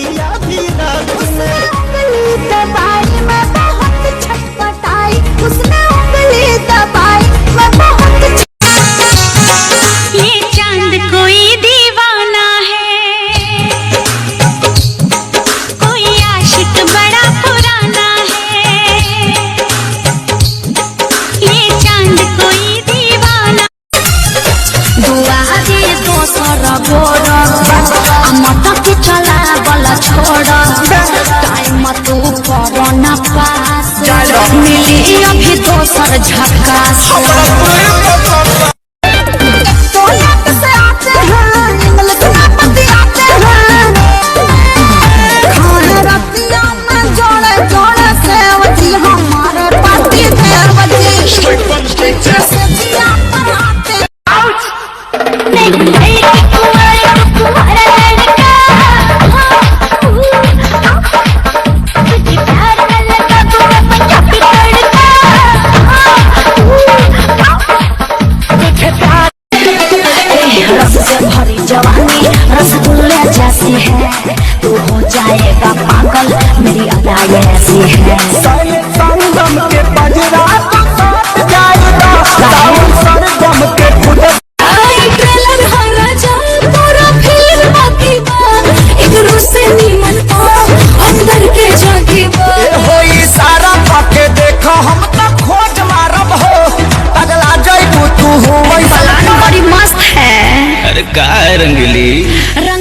पिया भी रात में। उंगली दबाई मैं बहुत छटपटाई, उसने उंगली दबाई मैं बहुत। ये चांद कोई दीवाना है, कोई आशिक बड़ा पुराना है। ये चांद कोई दीवाना। दुआ दे दोसर गोर मत के चला वाला छोड़, टाइम तू कर ना पास, मिली अभी दोसर झकास। भरी जवानी रसगुल्ले जैसी है, तू हो जाएगा पागल मेरी अदा ऐसी है। संगम के बजरा तो साथ जाएगा, सरगम के खुद ट्रेलर हरा जा पूरा फिल्म बाकी बात, एक रूसे नीमन तो अंदर के जागी बात। होई सारा पाके देखो हम तो खोज मारब हो, अगला जयबू तू हो। प्लान बड़ी मस्त है। अरे का है रंगीली? रंग